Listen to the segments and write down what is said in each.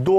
2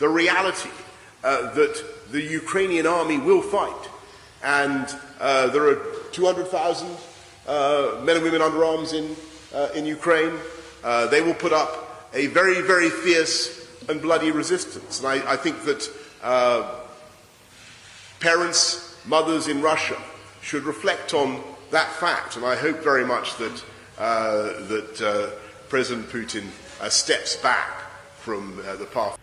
The reality that the Ukrainian army will fight, and there are 200,000 men and women under arms in Ukraine. They will put up a very, very fierce and bloody resistance, and I think that parents, mothers in Russia should reflect on that fact, and I hope very much that President Putin steps back from the path.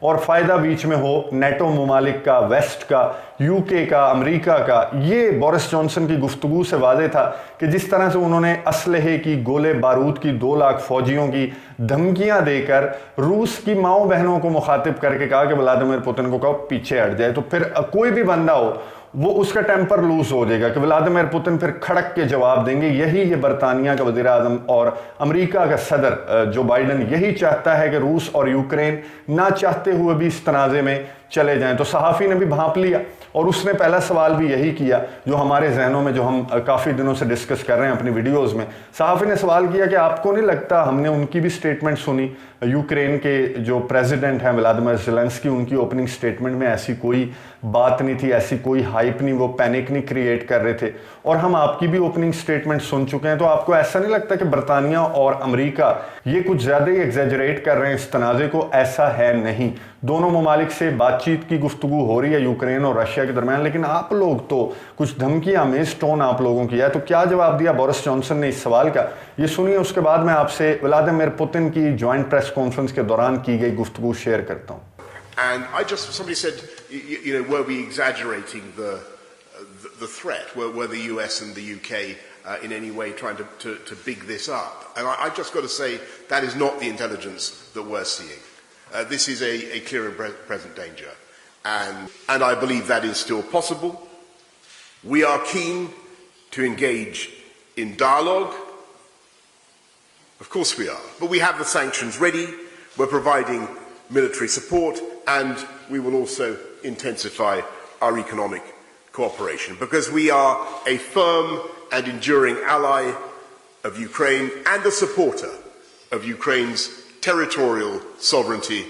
اور فائدہ بیچ میں ہو NATO ممالک کا, waste کا, UK کا, امریکہ کا. یہ Boris Johnson کی گفتگو سے واضح تھا کہ جس طرح سے انہوں نے اسلحے کی, گولے بارود کی, 2 لاکھ فوجیوں کی دھمکیاں دے کر روس کی ماؤں بہنوں کو مخاطب کر کے کہا کہ ولادیمیر پوتن کو کہو پیچھے ہٹ جائے, تو پھر کوئی بھی بندہ ہو وہ اس کا ٹیمپر لوز ہو جائے گا کہ ولادیمیر پوتن پھر کھڑک کے جواب دیں گے. یہی یہ برطانیہ کا وزیر اعظم اور امریکہ کا صدر جو بائیڈن یہی چاہتا ہے کہ روس اور یوکرین نہ چاہتے ہوئے بھی اس تنازع میں چلے جائیں. تو صحافی نے بھی بھانپ لیا اور اس نے پہلا سوال بھی یہی کیا جو ہمارے ذہنوں میں, جو ہم کافی دنوں سے ڈسکس کر رہے ہیں اپنی ویڈیوز میں. صحافی نے سوال کیا کہ آپ کو نہیں لگتا, ہم نے ان کی بھی سٹیٹمنٹ سنی, یوکرین کے جو پریزیڈنٹ ہیں ولادیمیر زیلنسکی, ان کی اوپننگ سٹیٹمنٹ میں ایسی کوئی بات نہیں تھی, ایسی کوئی ہائپ نہیں, وہ پینک نہیں کریٹ کر رہے تھے, اور ہم آپ کی بھی اوپننگ سٹیٹمنٹ سن چکے ہیں. تو آپ کو ایسا نہیں لگتا کہ برطانیہ اور امریکہ یہ کچھ زیادہ ہی ایگزیجریٹ کر رہے ہیں اس تنازع کو؟ ایسا ہے نہیں. دونوں ممالک سے بات چیت کی گفتگو ہو رہی ہے یوکرین اور رشیا کے درمیان, لیکن آپ لوگ تو کچھ دھمکی آمیز ٹون آپ لوگوں کی ہے. تو کیا جواب دیا بورس جانسن نے اس سوال کا, یہ سنیے. اس کے بعد میں آپ سے ولادیمیر پوتن کی جوائنٹ پریس کانفرنس کے دوران کی گئی گفتگو شیئر کرتا ہوں. And somebody said, were we exaggerating the threat? Were the US and the UK in any way trying to big this up? And I've just got to say that is not the intelligence that we're seeing. This is a clear and present danger. And I believe that is still possible. We are keen to engage in dialogue. Of course we are. But we have the sanctions ready. We're providing military support, and we will also intensify our economic cooperation because we are a firm and enduring ally of Ukraine and a supporter of Ukraine's territorial sovereignty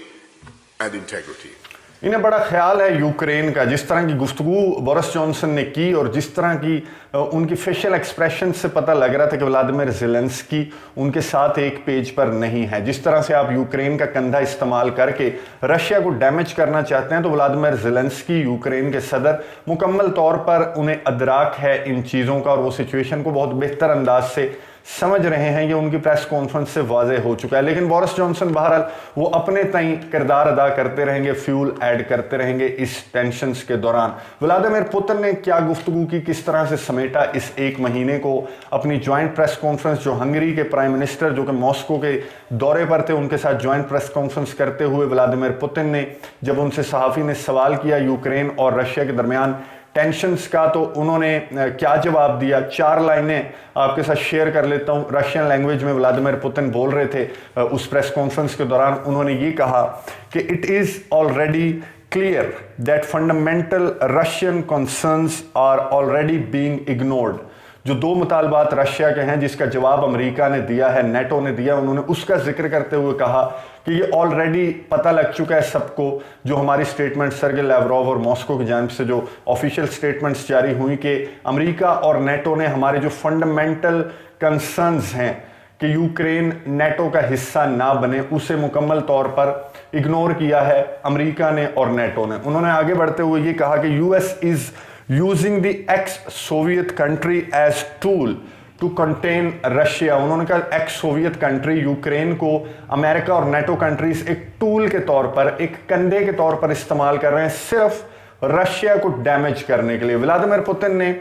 and integrity. انہیں بڑا خیال ہے Ukraine کا. جس طرح کی گفتگو Boris Johnson نے کی اور جس طرح کی ان کی فیشل ایکسپریشن سے پتہ لگ رہا تھا کہ ولادیمیر زیلنسکی ان کے ساتھ ایک پیج پر نہیں ہے. جس طرح سے آپ یوکرین کا کندھا استعمال کر کے رشیا کو ڈیمیج کرنا چاہتے ہیں, تو ولادیمیر زیلنسکی یوکرین کے صدر مکمل طور پر انہیں ادراک ہے ان چیزوں کا, اور وہ سچویشن کو بہت بہتر انداز سے سمجھ رہے ہیں. یہ ان کی پریس کانفرنس سے واضح ہو چکا ہے. لیکن بورس جانسن بہرحال وہ اپنے تئیں کردار ادا کرتے رہیں گے, فیول ایڈ کرتے رہیں گے اس ٹینشنز کے دوران. ولادیمیر پوتن نے کیا گفتگو کی, کس طرح سے سمیٹا اس ایک مہینے کو اپنی جوائنٹ پریس کانفرنس, جو ہنگری کے پرائم منسٹر جو کہ ماسکو کے دورے پر تھے ان کے ساتھ جوائنٹ پریس کانفرنس کرتے ہوئے ولادیمیر پوتن نے جب ان سے صحافی نے سوال کیا یوکرین اور رشیا کے درمیان ٹینشنز کا, تو انہوں نے کیا جواب دیا. 4 لائنیں آپ کے ساتھ شیئر کر لیتا ہوں. رشین لینگویج میں ولادیمیر پوتن بول رہے تھے اس پریس کانفرنس کے دوران. انہوں نے یہ کہا کہ it is already clear that fundamental Russian concerns are already being ignored. جو 2 مطالبات رشیا کے ہیں جس کا جواب امریکہ نے دیا ہے, نیٹو نے دیا, انہوں نے اس کا ذکر کرتے ہوئے کہا کہ یہ آلریڈی پتہ لگ چکا ہے سب کو, جو ہماری سٹیٹمنٹ سرگے لیوروو اور ماسکو کی جانب سے جو آفیشیل سٹیٹمنٹس جاری ہوئی کہ امریکہ اور نیٹو نے ہمارے جو فنڈامنٹل کنسرنز ہیں کہ یوکرین نیٹو کا حصہ نہ بنے, اسے مکمل طور پر اگنور کیا ہے امریکہ نے اور نیٹو نے. انہوں نے آگے بڑھتے ہوئے یہ کہا کہ US is using the ex-Soviet country as tool to contain Russia. انہوں نے کہا ایکس سوویت کنٹری یوکرین کو امریکہ اور نیٹو کنٹریز ایک ٹول کے طور پر, ایک کندھے کے طور پر استعمال کر رہے ہیں صرف رشیا کو ڈیمیج کرنے کے لیے. ولادیمیر پوتن نے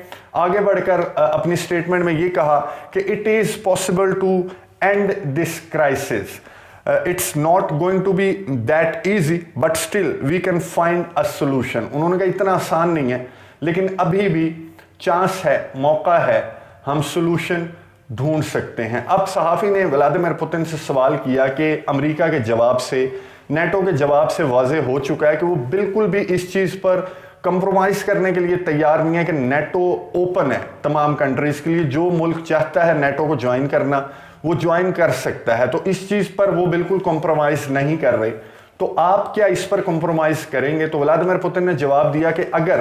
آگے بڑھ کر اپنی سٹیٹمنٹ میں یہ کہا کہ it is possible to end this crisis. It's not going to be that easy, but still we can find a solution. انہوں نے کہا اتنا آسان نہیں ہے, لیکن ابھی بھی چانس ہے, موقع ہے, ہم سولوشن ڈھونڈ سکتے ہیں. اب صحافی نے ولادیمیر پوتن سے سوال کیا کہ امریکہ کے جواب سے, نیٹو کے جواب سے واضح ہو چکا ہے کہ وہ بالکل بھی اس چیز پر کمپرومائز کرنے کے لیے تیار نہیں ہے کہ نیٹو اوپن ہے تمام کنٹریز کے لیے. جو ملک چاہتا ہے نیٹو کو جوائن کرنا وہ جوائن کر سکتا ہے, تو اس چیز پر وہ بالکل کمپرومائز نہیں کر رہے. تو آپ کیا اس پر کمپرومائز کریں گے؟ تو ولادیمیر پوتن نے جواب دیا کہ اگر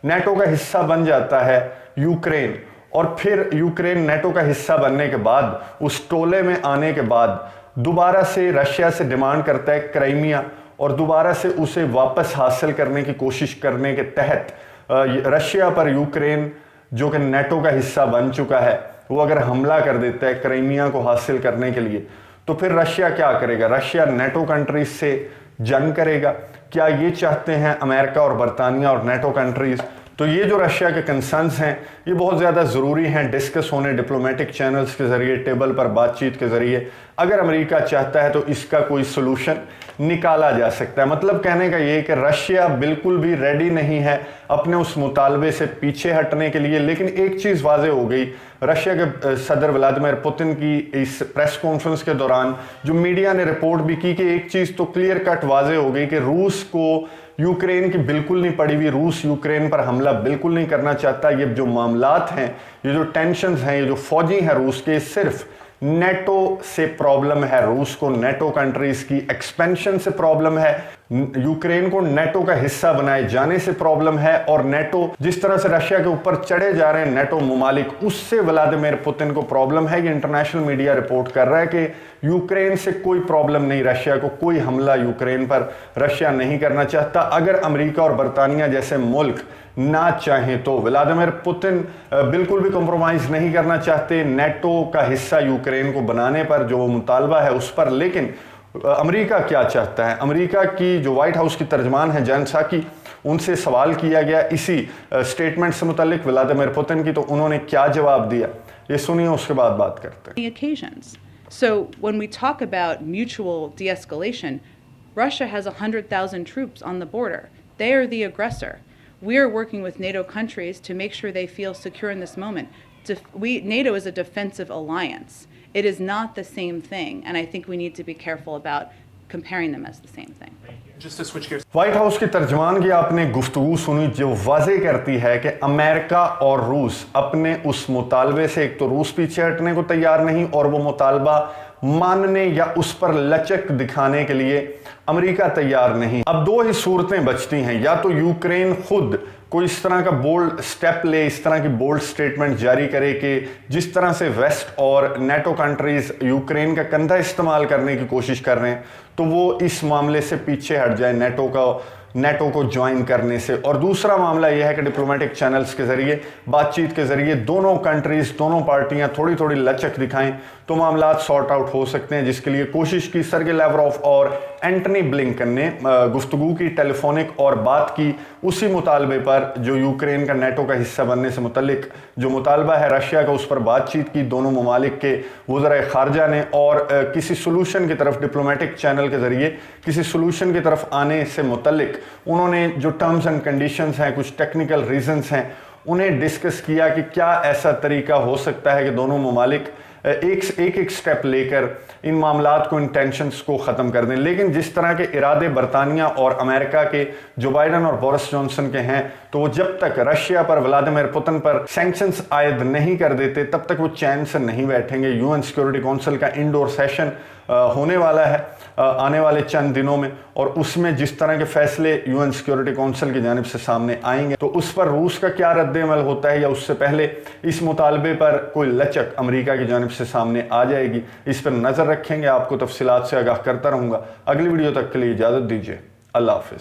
نیٹو کا حصہ بن جاتا ہے یوکرین, اور پھر یوکرین نیٹو کا حصہ بننے کے بعد اس ٹولے میں آنے کے بعد دوبارہ سے رشیا سے ڈیمانڈ کرتا ہے کرائمیا, اور دوبارہ سے اسے واپس حاصل کرنے کی کوشش کرنے کے تحت رشیا پر یوکرین جو کہ نیٹو کا حصہ بن چکا ہے وہ اگر حملہ کر دیتا ہے کرائمیا کو حاصل کرنے کے لیے, تو پھر رشیا کیا کرے گا؟ رشیا نیٹو کنٹریز سے جنگ کرے گا؟ کیا یہ چاہتے ہیں امریکہ اور برطانیہ اور نیٹو کنٹریز؟ تو یہ جو رشیا کے کنسرنز ہیں یہ بہت زیادہ ضروری ہیں ڈسکس ہونے ڈپلومیٹک چینلز کے ذریعے، ٹیبل پر بات چیت کے ذریعے۔ اگر امریکہ چاہتا ہے تو اس کا کوئی سلوشن نکالا جا سکتا ہے۔ مطلب کہنے کا یہ کہ رشیا بالکل بھی ریڈی نہیں ہے اپنے اس مطالبے سے پیچھے ہٹنے کے لیے۔ لیکن ایک چیز واضح ہو گئی رشیا کے صدر ولادیمیر پوتن کی اس پریس کانفرنس کے دوران، جو میڈیا نے رپورٹ بھی کی، کہ ایک چیز تو کلیئر کٹ واضح ہو گئی کہ روس کو یوکرین کی بالکل نہیں پڑی ہوئی، روس یوکرین پر حملہ بالکل نہیں کرنا چاہتا۔ یہ جو معاملات ہیں، یہ جو ٹینشنز ہیں، یہ جو فوجی ہیں روس کے، صرف نیٹو سے پرابلم ہے، روس کو نیٹو کنٹریز کی ایکسپینشن سے پرابلم ہے، یوکرین کو نیٹو کا حصہ بنائے جانے سے پرابلم ہے، اور نیٹو جس طرح سے رشیا کے اوپر چڑھے جا رہے ہیں نیٹو ممالک، اس سے ولادیمیر پوتن کو پرابلم ہے۔ یہ انٹرنیشنل میڈیا رپورٹ کر رہا ہے کہ یوکرین سے کوئی پرابلم نہیں، رشیا کو کوئی حملہ یوکرین پر رشیا نہیں کرنا چاہتا۔ اگر امریکہ اور برطانیہ جیسے ملک نہ چاہیں تو ولادیمیر پوتن بالکل بھی کمپرومائز نہیں کرنا چاہتے نیٹو کا حصہ یوکرین کو بنانے پر، جو مطالبہ ہے اس پر۔ لیکن امریکہ کیا چاہتا ہے؟ امریکہ کی جو وائٹ ہاؤس کی ترجمان ہیں جین ساکی، ان سے سوال کیا گیا اسی سٹیٹمنٹ سے متعلق ولادیمیر پوتن کی، تو انہوں نے کیا جواب دیا یہ سنیے، اس کے بعد بات کرتے ہیں۔ Occasions. So when we talk about mutual de-escalation, Russia has 100,000 troops on the border. They are the aggressor. We are working with NATO countries to make sure they feel secure in this moment. NATO is a defensive alliance. It is not the same thing, and I think we need to be careful about comparing them as the same thing. Just to switch gears. White house کی ترجمان کی آپ نے گفتگو سنی، جو واضح کرتی ہے کہ امریکہ اور روس اپنے اس مطالبے سے، ایک تو روس پیچھے ہٹنے کو تیار نہیں، اور وہ مطالبہ ماننے یا اس پر لچک دکھانے کے لیے امریکہ تیار نہیں۔ اب دو ہی صورتیں بچتی ہیں، یا تو یوکرین خود کوئی اس طرح کا بولڈ سٹیپ لے، اس طرح کی بولڈ سٹیٹمنٹ جاری کرے کہ جس طرح سے ویسٹ اور نیٹو کنٹریز یوکرین کا کندھا استعمال کرنے کی کوشش کر رہے ہیں، تو وہ اس معاملے سے پیچھے ہٹ جائے نیٹو کو جوائن کرنے سے۔ اور دوسرا معاملہ یہ ہے کہ ڈپلومیٹک چینلز کے ذریعے، بات چیت کے ذریعے دونوں کنٹریز، دونوں پارٹیاں تھوڑی تھوڑی لچک دکھائیں تو معاملات سارٹ آؤٹ ہو سکتے ہیں، جس کے لیے کوشش کی سرگے لیوروف اور اینٹنی بلنکن نے، گفتگو کی ٹیلی فونک اور بات کی اسی مطالبے پر جو یوکرین کا نیٹو کا حصہ بننے سے متعلق جو مطالبہ ہے رشیا کا، اس پر بات چیت کی دونوں ممالک کے وزرائے خارجہ نے، اور کسی سلوشن کی طرف ڈپلومیٹک چینل کے ذریعے کسی سلوشن کی طرف آنے سے متعلق انہوں نے جو ٹرمز اینڈ کنڈیشنز ہیں، کچھ ٹیکنیکل ریزنز ہیں، انہیں ڈسکس کیا کہ کیا ایسا طریقہ ہو سکتا ہے کہ دونوں ممالک ایک سٹیپ لے کر ان معاملات کو، ان ٹینشنز کو ختم کر دیں۔ لیکن جس طرح کے ارادے برطانیہ اور امریکہ کے، جو بائیڈن اور بورس جانسن کے ہیں، تو وہ جب تک رشیا پر، ولادیمیر پوتن پر سینکشنز عائد نہیں کر دیتے تب تک وہ چین سے نہیں بیٹھیں گے۔ UN سیکورٹی کونسل کا انڈور سیشن ہونے والا ہے آنے والے چند دنوں میں، اور اس میں جس طرح کے فیصلے UN سیکورٹی کونسل کی جانب سے سامنے آئیں گے، تو اس پر روس کا کیا رد عمل ہوتا ہے، یا اس سے پہلے اس مطالبے پر کوئی لچک امریکہ کی جانب سے سامنے آ جائے گی، اس پر نظر رکھیں گے۔ آپ کو تفصیلات سے آگاہ کرتا رہوں گا۔ اگلی ویڈیو تک کے لیے اجازت دیجیے، اللہ حافظ۔